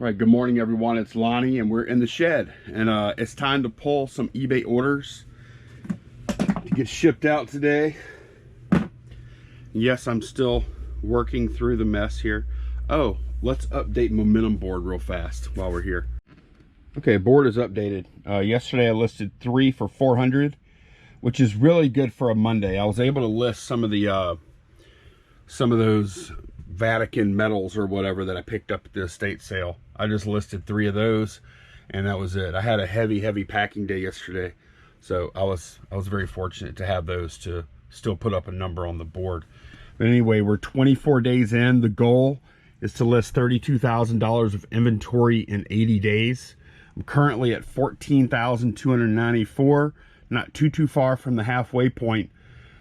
Right, good morning everyone, it's Lonnie and we're in the shed and it's time to pull some eBay orders to get shipped out today. Yes, I'm still working through the mess here. Oh, let's update momentum board real fast while we're here. Okay, board is updated. Yesterday I listed 3 for 400, which is really good for a Monday. I was able to list some of those Vatican medals or whatever that I picked up at the estate sale. I just listed 3 of those and that was it. I had a heavy packing day yesterday, so I was very fortunate to have those to still put up a number on the board. But anyway, we're 24 days in. The goal is to list $32,000 of inventory in 80 days. I'm currently at 14,294, not too far from the halfway point.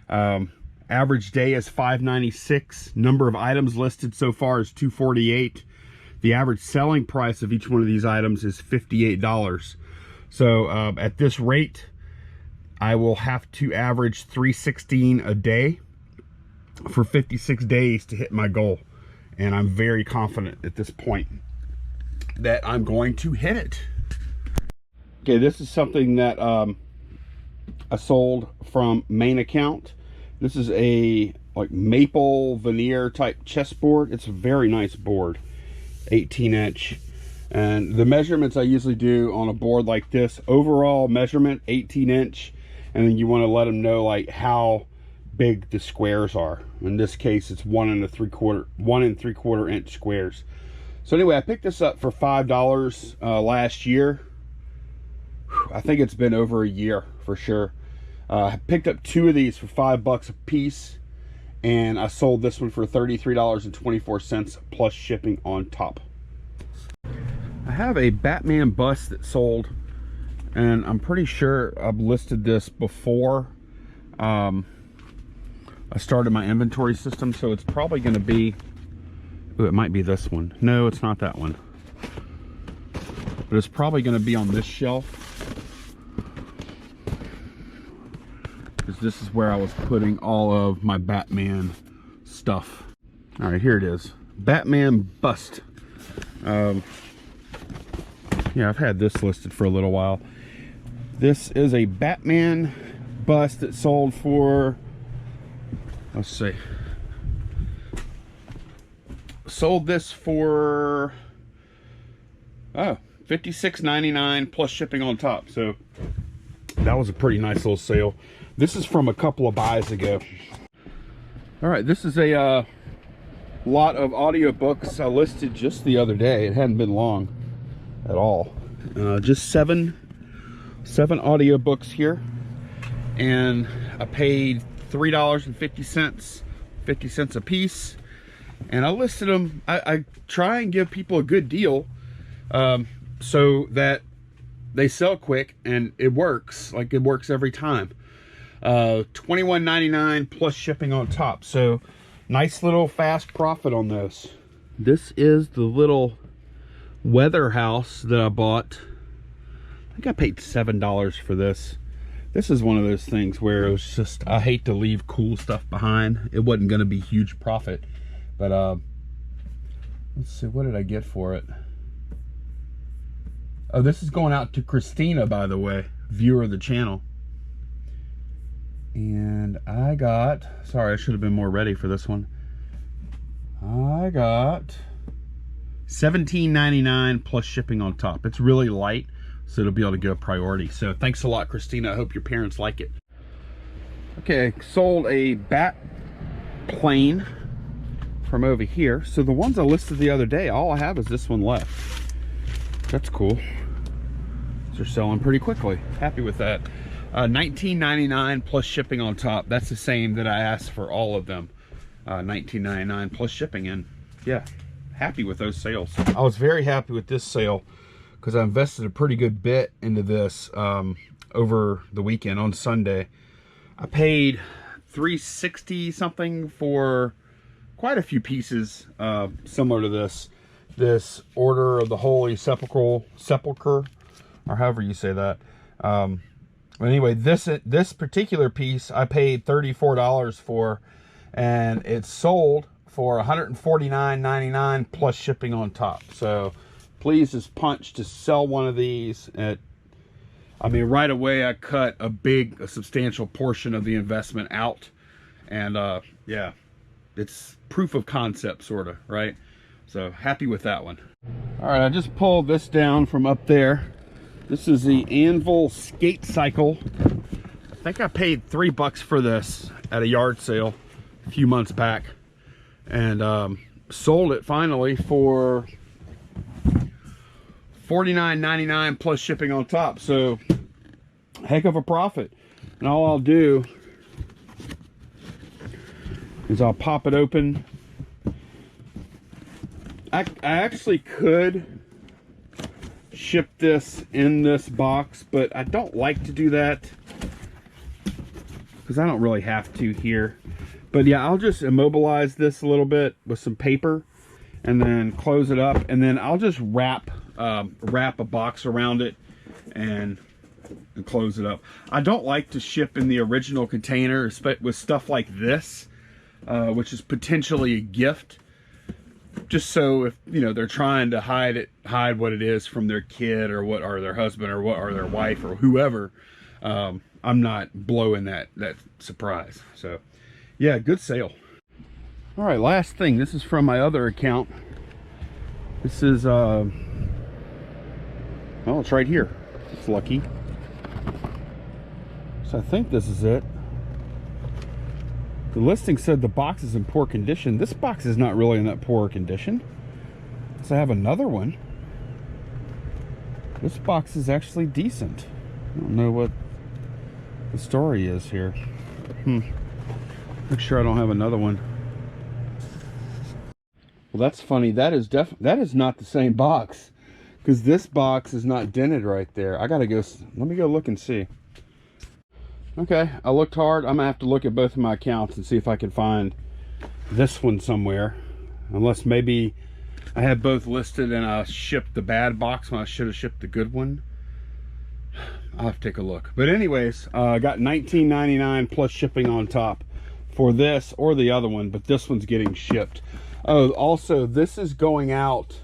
Average day is 596. Number of items listed so far is 248. The average selling price of each one of these items is $58. So at this rate, I will have to average 316 a day for 56 days to hit my goal. And I'm very confident at this point that I'm going to hit it. Okay, this is something that I sold from main account. This is a like maple veneer type chessboard. It's a very nice board, 18-inch. And the measurements I usually do on a board like this, overall measurement 18-inch, and then you want to let them know like how big the squares are. In this case, it's 1 3/4 inch squares. So anyway, I picked this up for $5 last year. I think it's been over a year for sure. I picked up 2 of these for $5 a piece, and I sold this one for $33.24 plus shipping on top. I have a Batman bust that sold, and I'm pretty sure I've listed this before I started my inventory system, so it's probably going to be, ooh, it might be this one. No, it's not that one, but it's probably going to be on this shelf. This is where I was putting all of my Batman stuff. All right, here it is. Batman bust. Yeah, I've had this listed for a little while. This is a Batman bust that sold for, let's see. Sold this for, oh, $56.99 plus shipping on top. So that was a pretty nice little sale. This is from a couple of buys ago. All right, this is a lot of audiobooks I listed just the other day. It hadn't been long at all. Just seven audiobooks here, and I paid $3.50, 50 cents a piece, and I listed them. I try and give people a good deal so that they sell quick, and it works. Like, it works every time. $21.99 plus shipping on top, so nice little fast profit on this. This is the little weather house that I bought. I think I paid $7 for this. This is one of those things where it was just, I hate to leave cool stuff behind. It wasn't going to be huge profit, but let's see, what did I get for it? Oh, this is going out to Christina, by the way, viewer of the channel. And I got, sorry, I should have been more ready for this one. I got $17.99 plus shipping on top. It's really light, so it'll be able to go priority. So thanks a lot, Christina. I hope your parents like it. Okay, sold a bat plane from over here. So the ones I listed the other day, all I have is this one left. That's cool. They're selling pretty quickly. Happy with that. $19.99 plus shipping on top. That's the same that I asked for all of them. $19.99 plus shipping, and yeah, happy with those sales. I was very happy with this sale because I invested a pretty good bit into this over the weekend on Sunday. I paid $360 something for quite a few pieces similar to this Order of the Holy Sepulchre, or however you say that. Anyway, this particular piece I paid $34 for, and it sold for $149.99 plus shipping on top. So pleased as punch to sell one of these at, I mean, right away I cut a substantial portion of the investment out. And yeah, it's proof of concept, sort of, right? So happy with that one. All right, I just pulled this down from up there. This is the Anvil skate cycle. I think I paid $3 for this at a yard sale a few months back, and sold it finally for $49.99 plus shipping on top. So heck of a profit. And all I'll do is I'll pop it open. I actually could ship this in this box, but I don't like to do that because I don't really have to here. But yeah, I'll just immobilize this a little bit with some paper and then close it up, and then I'll just wrap a box around it and close it up. I don't like to ship in the original container with stuff like this, which is potentially a gift. Just so if, you know, they're trying to hide what it is from their kid or their husband or their wife or whoever, I'm not blowing that surprise. So yeah, good sale. All right, last thing. This is from my other account. This is well, it's right here. It's lucky. So I think this is it. The listing said the box is in poor condition. This box is not really in that poor condition. So I have another one. This box is actually decent. I don't know what the story is here. Make sure I don't have another one. Well, that's funny. That is not the same box, because this box is not dented right there. I gotta go. Let me go look and see. Okay, I looked hard. I'm gonna have to look at both of my accounts and see if I can find this one somewhere. Unless maybe I had both listed and I shipped the bad box when I should have shipped the good one. I'll have to take a look. But anyways, I got $19.99 plus shipping on top for this or the other one, but this one's getting shipped. Oh, also, this is going out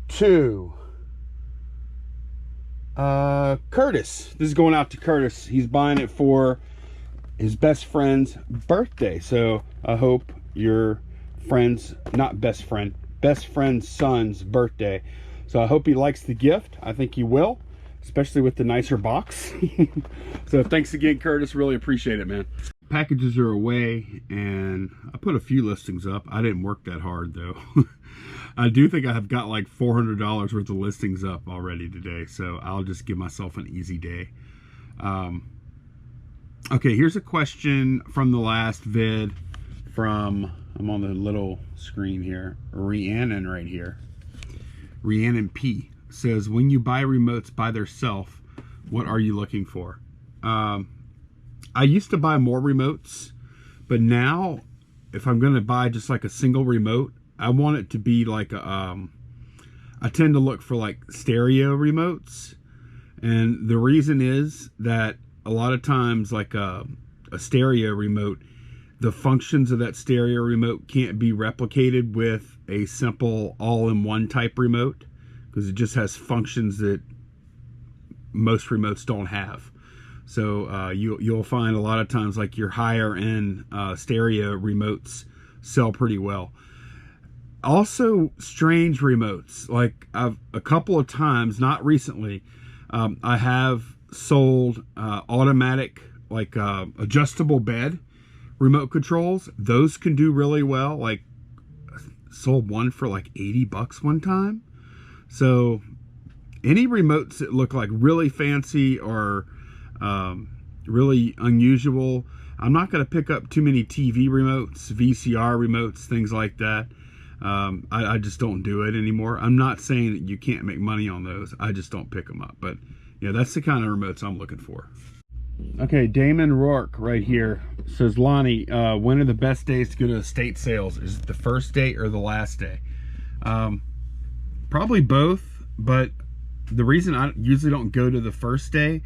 to Curtis. This is going out to Curtis. He's buying it for his best friend's birthday. So I hope your friend's, not best friend, best friend's son's birthday. So I hope he likes the gift. I think he will, especially with the nicer box. So thanks again, Curtis. Really appreciate it, man. Packages are away, and I put a few listings up. I didn't work that hard though. I do think I have got like $400 worth of listings up already today, so I'll just give myself an easy day. Okay, here's a question from the last vid from, I'm on the little screen here, Rhiannon right here. Rhiannon P says, when you buy remotes by themselves, what are you looking for? I used to buy more remotes, but now if I'm going to buy just like a single remote, I want it to be like a, I tend to look for like stereo remotes. And the reason is that a lot of times like a stereo remote, the functions of that stereo remote can't be replicated with a simple all-in-one type remote, because it just has functions that most remotes don't have. So you'll find a lot of times like your higher end stereo remotes sell pretty well. Also strange remotes, like a couple of times, not recently, I have sold automatic like adjustable bed remote controls. Those can do really well. Like sold one for like $80 one time. So any remotes that look like really fancy or really unusual, I'm not going to pick up too many TV remotes, VCR remotes, things like that. I just don't do it anymore. I'm not saying that you can't make money on those. I just don't pick them up. But yeah, that's the kind of remotes I'm looking for. Okay, Damon Rourke right here says, Lonnie, when are the best days to go to estate sales? Is it the first day or the last day? Probably both, but the reason I usually don't go to the first day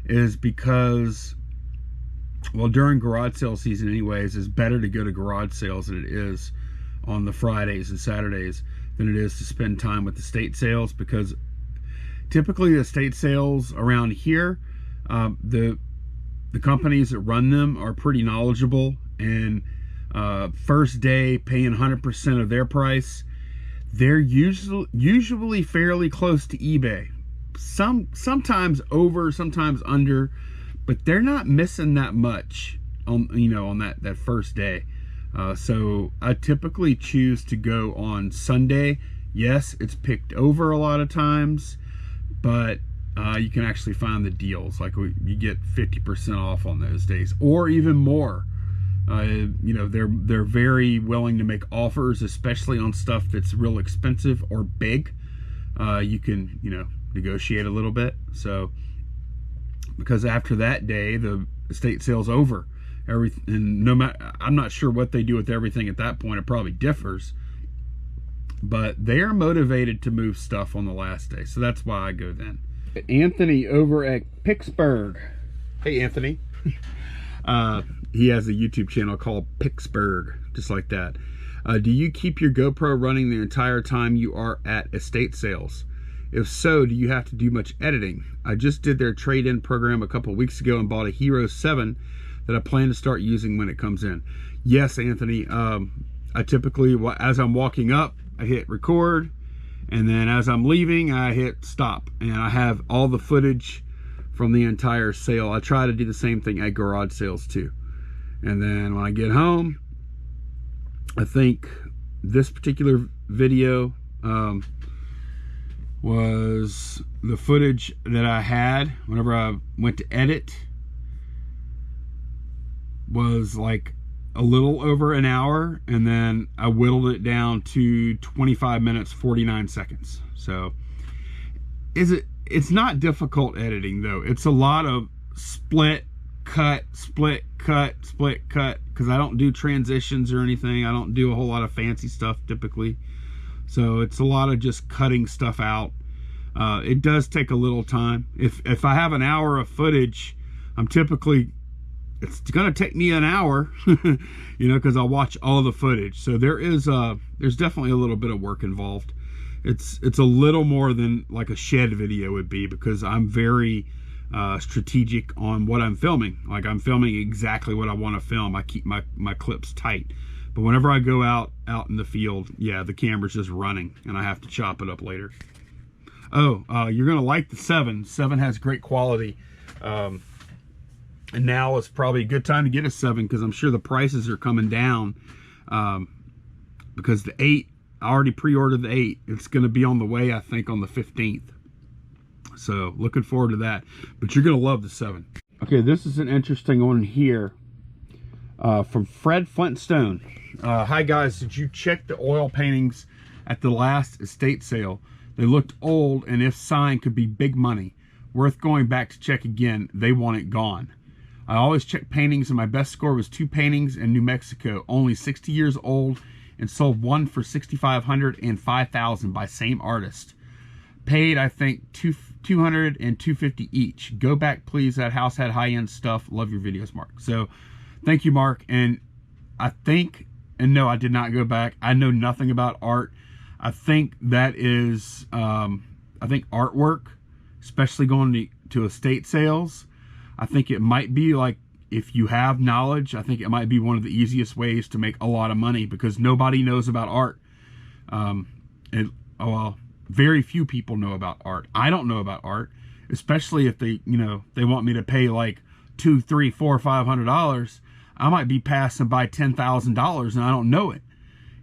is because, well, during garage sale season anyways, it's better to go to garage sales than it is on the Fridays and Saturdays, than it is to spend time with estate sales, because typically the estate sales around here, the companies that run them are pretty knowledgeable, and first day paying 100% of their price. They're usually fairly close to eBay. Sometimes over, sometimes under, but they're not missing that much on on that first day. So I typically choose to go on Sunday. Yes, it's picked over a lot of times, but you can actually find the deals. Like you get 50% off on those days, or even more. They're very willing to make offers, especially on stuff that's real expensive or big. You can negotiate a little bit. So because after that day, the estate sale's over. And no matter, I'm not sure what they do with everything at that point. It probably differs, but they are motivated to move stuff on the last day. So that's why I go then. Anthony over at Pittsburgh. Hey, Anthony. He has a YouTube channel called Pittsburgh, just like that. Do you keep your GoPro running the entire time you are at estate sales? If so, do you have to do much editing? I just did their trade-in program a couple weeks ago and bought a Hero 7 that I plan to start using when it comes in. Yes, Anthony. I typically, as I'm walking up, I hit record, and then as I'm leaving, I hit stop, and I have all the footage from the entire sale. I try to do the same thing at garage sales too. And then when I get home, I think this particular video was the footage that I had whenever I went to edit, was like a little over an hour, and then I whittled it down to 25 minutes 49 seconds. So it's not difficult editing though. It's a lot of split cut, split cut, split cut, because I don't do transitions or anything. I don't do a whole lot of fancy stuff typically, so it's a lot of just cutting stuff out. It does take a little time. If I have an hour of footage, it's gonna take me an hour because I'll watch all the footage. So there's definitely a little bit of work involved. It's a little more than like a shed video would be, because I'm very strategic on what I'm filming. Like, I'm filming exactly what I want to film. I keep my clips tight. But whenever I go out in the field, yeah, the camera's just running and I have to chop it up later. Oh, you're gonna like the 7. 7 has great quality. And now is probably a good time to get a 7, because I'm sure the prices are coming down. Because the 8, I already pre-ordered the 8. It's going to be on the way, I think, on the 15th. So looking forward to that. But you're going to love the 7. Okay, this is an interesting one here from Fred Flintstone. Hi guys, did you check the oil paintings at the last estate sale? They looked old, and if signed, could be big money. Worth going back to check again. They want it gone. I always check paintings, and my best score was 2 paintings in New Mexico, only 60 years old, and sold one for $6,500 and $5,000 by same artist. Paid, I think, $200 and $250 each. Go back, please. That house had high-end stuff. Love your videos, Mark. So, thank you, Mark. And I think, and no, I did not go back. I know nothing about art. I think that is, I think artwork, especially going to estate sales, I think it might be like, if you have knowledge, I think it might be one of the easiest ways to make a lot of money, because nobody knows about art. Well, very few people know about art. I don't know about art, especially if they want me to pay like $200, $300, $400, $500. I might be passing by $10,000 and I don't know it.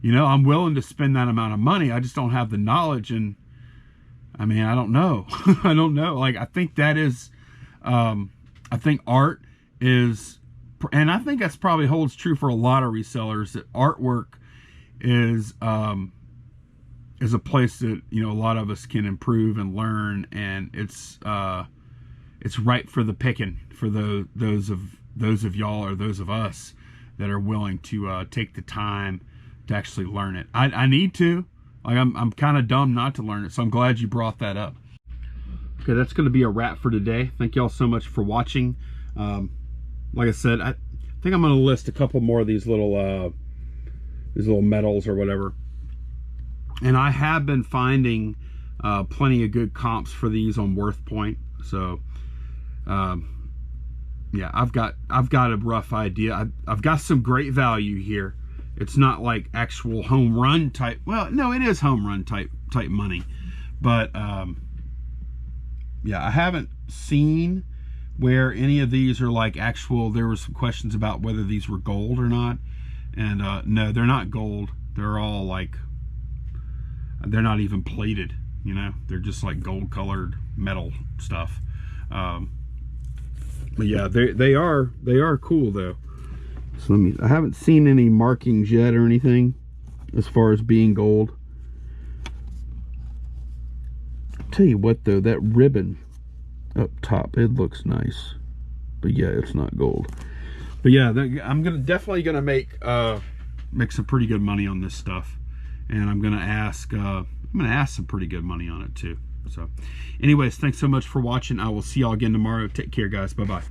I'm willing to spend that amount of money. I just don't have the knowledge, and I mean, I don't know. I don't know. Like, I think that is, I think art is, and I think that's probably holds true for a lot of resellers, that artwork is a place that a lot of us can improve and learn, and it's ripe for the picking for those of y'all, or those of us that are willing to take the time to actually learn it. I need to. Like, I'm kind of dumb not to learn it, so I'm glad you brought that up. Okay, that's going to be a wrap for today. Thank y'all so much for watching. Like I said, I think I'm going to list a couple more of these little medals or whatever. And I have been finding plenty of good comps for these on WorthPoint. So yeah, I've got a rough idea. I've got some great value here. It's not like actual home run type. Well, no, it is home run type money, but yeah, I haven't seen where any of these are like actual. There were some questions about whether these were gold or not, and no, they're not gold. They're all like, they're not even plated, you know, they're just like gold colored metal stuff. But yeah, they are cool though. So I haven't seen any markings yet or anything as far as being gold. I'll tell you what though, that ribbon up top, it looks nice, but yeah, it's not gold. But yeah, I'm definitely gonna make some pretty good money on this stuff, and I'm gonna ask some pretty good money on it too. So anyways, thanks so much for watching. I will see y'all again tomorrow. Take care, guys. Bye bye.